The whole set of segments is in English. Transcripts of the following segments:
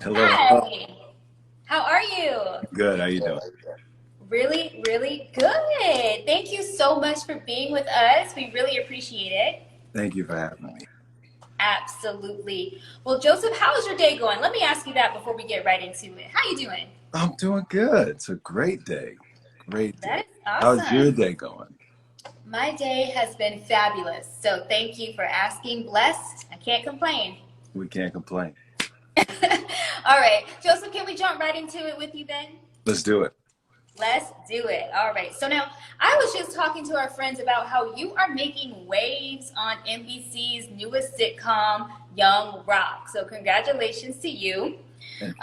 Hello. Hi, how are you? Good. How you doing? Really, really good. Thank you so much for being with us. We really appreciate it. Thank you for having me. Absolutely. Well, Joseph, how is your day going? Let me ask you that before we get right into it. How you doing? I'm doing good. It's a great day. Great day. That is How's your awesome. day going? My day has been fabulous. So thank you for asking. Blessed. I can't complain. We can't complain. All right. Joseph, can we jump right into it with you then? Let's do it. Let's do it. All right. So now I was just talking to our friends about how you are making waves on NBC's newest sitcom, Young Rock. So congratulations to you. Thank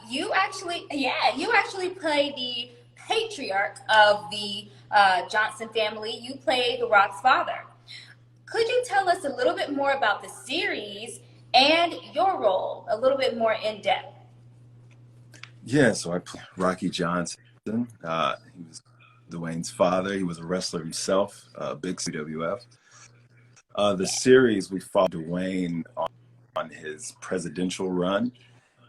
You actually play the patriarch of the Johnson family. You play the Rock's father. Could you tell us a little bit more about the series and your role, a little bit more in depth? Yeah, so I play Rocky Johnson. He was Dwayne's father. He was a wrestler himself, big CWF. The series, we followed Dwayne on his presidential run,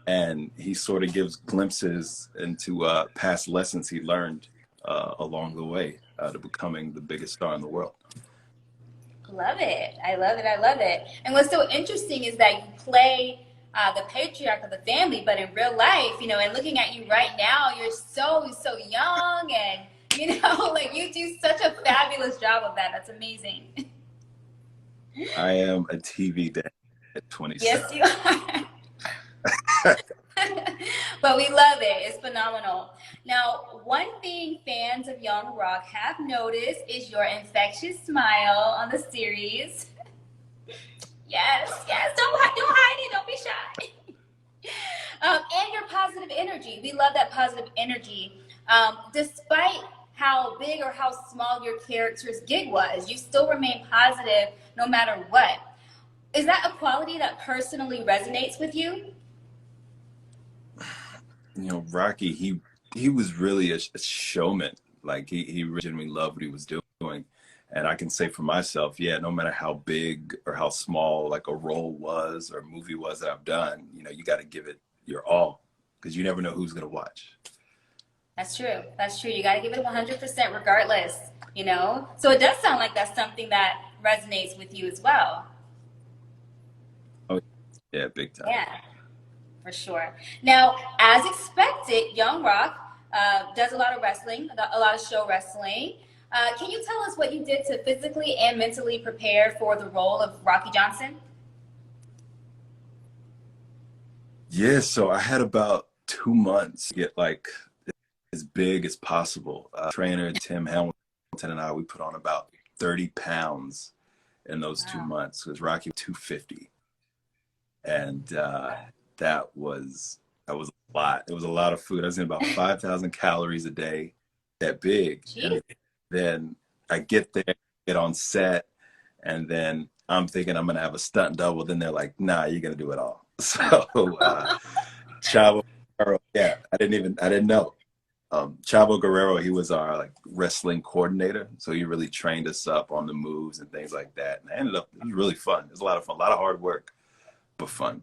and he sort of gives glimpses into past lessons he learned along the way to becoming the biggest star in the world. Love it. I love it. I love it. And what's so interesting is that you play the patriarch of the family, but in real life, and looking at you right now, you're so young, and like you do such a fabulous job of that. That's amazing. I am a TV dad at 27. Yes, you are. But we love it. It's phenomenal. Now, one thing fans of Young Rock have noticed is your infectious smile on the series. Yes, yes. Don't hide it. Don't be shy. And your positive energy. We love that positive energy. Despite how big or how small your character's gig was, you still remain positive no matter what. Is that a quality that personally resonates with you? Rocky, he was really a showman. Like he really genuinely loved what he was doing. And I can say for myself, yeah, no matter how big or how small like a role was or movie was that I've done, you got to give it your all because you never know who's going to watch. That's true. That's true. You got to give it 100% regardless. So it does sound like that's something that resonates with you as well. Oh, yeah, big time. Yeah, for sure. Now, as expected, Young Rock does a lot of wrestling, a lot of show wrestling. Can you tell us what you did to physically and mentally prepare for the role of Rocky Johnson? Yeah, so I had about 2 months to get like as big as possible. Trainer Tim Hamilton and I, we put on about 30 pounds in those two Wow. months because Rocky was 250. And that was a lot. It was a lot of food. I was in about 5,000 calories a day, that big. And Jeez. then I get there, get on set, and then I'm thinking I'm gonna have a stunt double. Then they're like, "Nah, you're gonna do it all." So Chavo Guerrero, yeah, I didn't know. Chavo Guerrero, he was our like wrestling coordinator, so he really trained us up on the moves and things like that. And it was really fun. It was a lot of fun, a lot of hard work, but fun.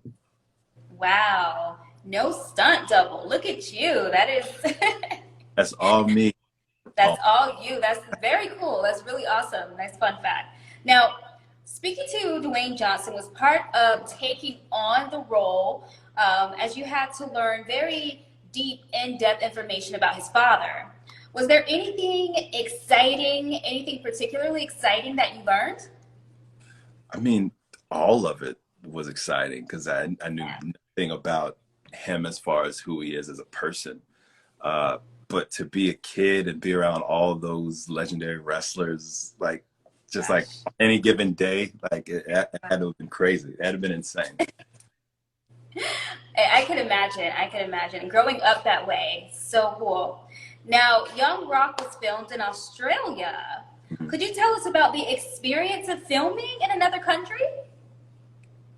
Wow. No stunt double. Look at you. That is That's all me. That's all you. That's very cool. That's really awesome. Nice fun fact. Now, speaking to Dwayne Johnson was part of taking on the role as you had to learn very deep, in-depth information about his father. Was there anything exciting, anything particularly exciting that you learned? I mean, all of it was exciting because I knew Yeah. nothing about him as far as who he is as a person. Uh, but to be a kid and be around all those legendary wrestlers, like just like Gosh. any given day, like it had to have been crazy. It had to have been insane. I could imagine. I could imagine. Growing up that way. So cool. Now, Young Rock was filmed in Australia. Mhm. Could you tell us about the experience of filming in another country?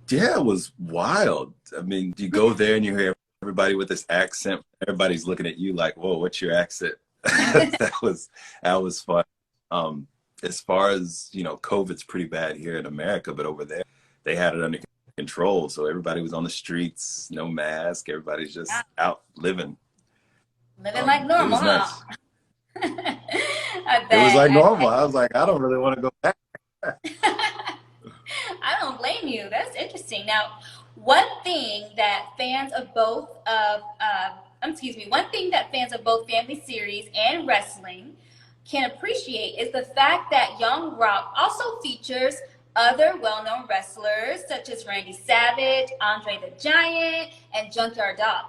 Yeah, it was wild. I mean, you go there and you hear everybody with this accent. Everybody's looking at you like, "Whoa, what's your accent?" That was fun. As far as COVID's pretty bad here in America, but over there they had it under control. So everybody was on the streets, no mask. Everybody's just out living. Living like It normal, was huh? nice. I It was bet. like normal. I was like, I don't really want to go back. I don't blame you. That's interesting. Now, one thing that fans of both of one thing that fans of both family series and wrestling can appreciate is the fact that Young Rock also features other well-known wrestlers such as Randy Savage, Andre the Giant, and Junkyard Dog.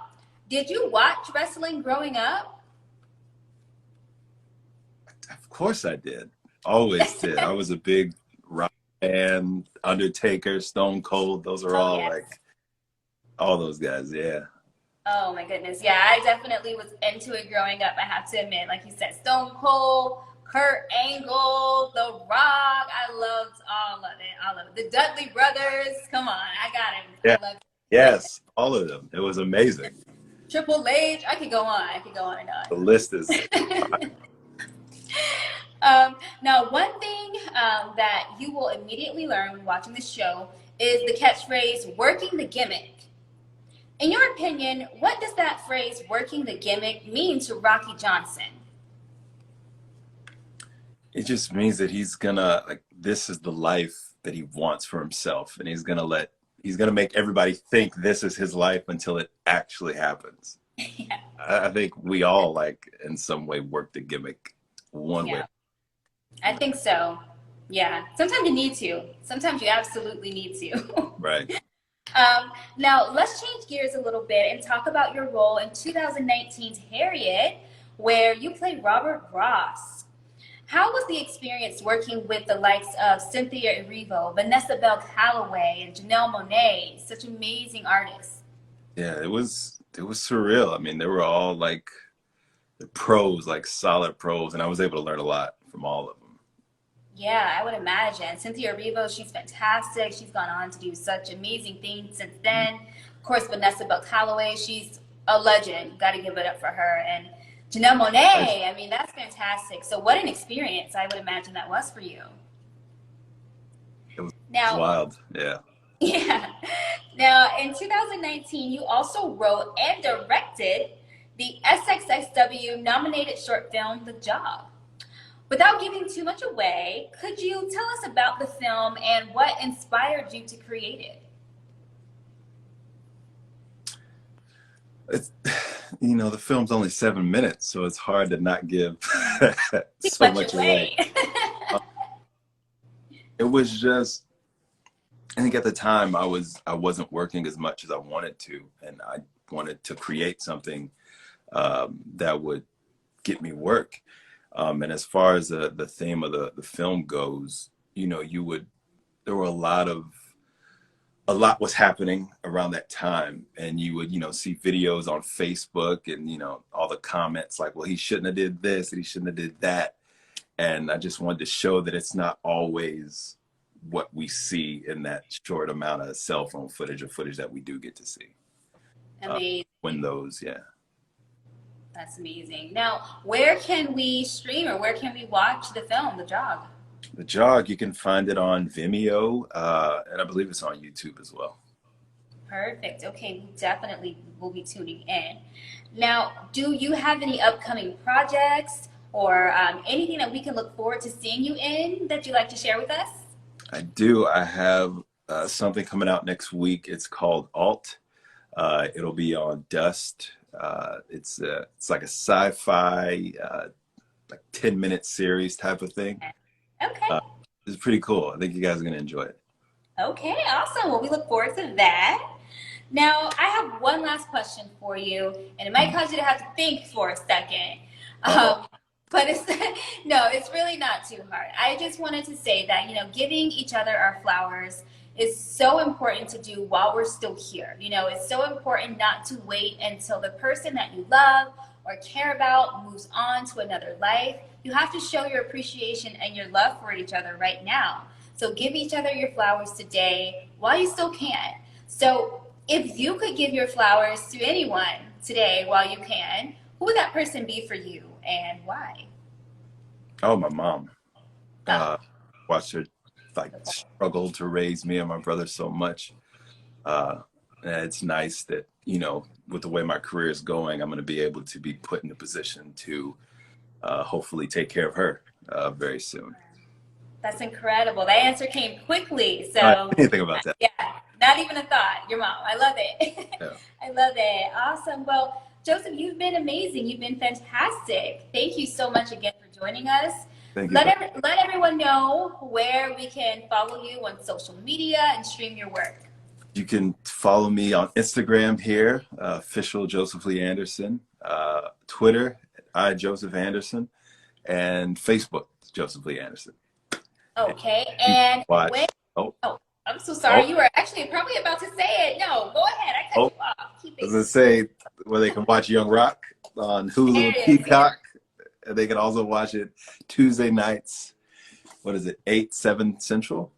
Did you watch wrestling growing up? Of course I did. Always did. I was a big rock fan, Undertaker, Stone Cold. Those are Oh, all yes. like all those guys. Yeah. Oh my goodness. Yeah, I definitely was into it growing up. I have to admit, like you said, Stone Cold, Kurt Angle, The Rock. I loved all of it. All of it. The Dudley Brothers. Come on, I got him. Yeah. I loved it. Yes. All of them. It was amazing. Triple H. I could go on. I could go on and The list is on. Now, one thing that you will immediately learn when watching the show is the catchphrase "working the gimmick." In your opinion, what does that phrase "working the gimmick" mean to Rocky Johnson? it just means that he's gonna like this is the life that he wants for himself, and he's gonna make everybody think this is his life until it actually happens. Yeah. I think we all like in some way work the gimmick one way. Yeah, I think so. Yeah. Sometimes you need to. Sometimes you absolutely need to. Right. Now, let's change gears a little bit and talk about your role in 2019's Harriet, where you played Robert Ross. How was the experience working with the likes of Cynthia Erivo, Vanessa Bell Calloway, and Janelle Monáe, such amazing artists? Yeah, it was surreal. I mean, they were all like the pros, like solid pros, and I was able to learn a lot from all of them. Yeah, I would imagine. Cynthia Erivo, she's fantastic. She's gone on to do such amazing things since then. Of course, Vanessa Bell Calloway, she's a legend. Got to give it up for her. And Janelle Monáe, I mean, that's fantastic. So what an experience I would imagine that was for you. It was Now, wild. Yeah. yeah. Now, in 2019, you also wrote and directed the SXSW nominated short film, The Job. Without giving too much away, could you tell us about the film and what inspired you to create it? It's, the film's only 7 minutes, so it's hard to not give Too so much away. It was just, I think at the time I wasn't working as much as I wanted to, and I wanted to create something that would get me work. And as far as the theme of the film goes, there were a lot was happening around that time, and you would, see videos on Facebook and, all the comments like, well, he shouldn't have did this and he shouldn't have did that. And I just wanted to show that it's not always what we see in that short amount of cell phone footage or footage that we do get to see. Amazing. When those, yeah. That's amazing. Now, where can we stream or where can we watch the film, The Jog? The Jog, you can find it on Vimeo, and I believe it's on YouTube as well. Perfect. Okay, we definitely will be tuning in. Now, do you have any upcoming projects or anything that we can look forward to seeing you in that you'd like to share with us? I do. I have something coming out next week. It's called Alt. It'll be on Dust. It's like a sci-fi, like 10-minute series type of thing. Okay. It's pretty cool. I think you guys are going to enjoy it. Okay, awesome. Well, we look forward to that. Now, I have one last question for you, and it might cause you to have to think for a second. But it's really not too hard. I just wanted to say that, giving each other our flowers is so important to do while we're still here. It's so important not to wait until the person that you love or care about moves on to another life. You have to show your appreciation and your love for each other right now. So give each other your flowers today while you still can. So if you could give your flowers to anyone today while you can, who would that person be for you and why? Oh, my mom. Watched her struggle to raise me and my brother so much. And it's nice that, you know, with the way my career is going, I'm going to be able to be put in a position to hopefully take care of her very soon. That's incredible. That answer came quickly. I So, didn't think about that. yeah, not even a thought. Your mom. I love it. Yeah. I love it. Awesome. Well, Joseph, you've been amazing. You've been fantastic. Thank you so much again for joining us. Thank you. Let everyone know where we can follow you on social media and stream your work. You can follow me on Instagram here, official Joseph Lee Anderson, Twitter, Joseph Anderson, and Facebook, Joseph Lee Anderson. Okay, and watch. when, oh, I'm so sorry. Oh. You were actually probably about to say it. No, go ahead. I cut you off. Keep I was it. going to say where they can watch Young Rock on Hulu and Peacock. And they can also watch it Tuesday nights. What is it, 8, 7 Central?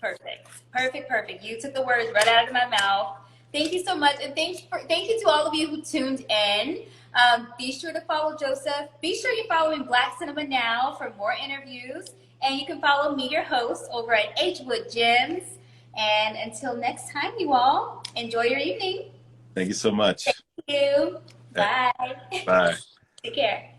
Perfect. Perfect. Perfect. You took the words right out of my mouth. Thank you so much. And thank you to all of you who tuned in. Be sure to follow Joseph. Be sure you're following Black Cinema Now for more interviews. And you can follow me, your host, over at Hwood Gems. And until next time, you all, enjoy your evening. Thank you so much. Thank you. Bye. Bye. Take care.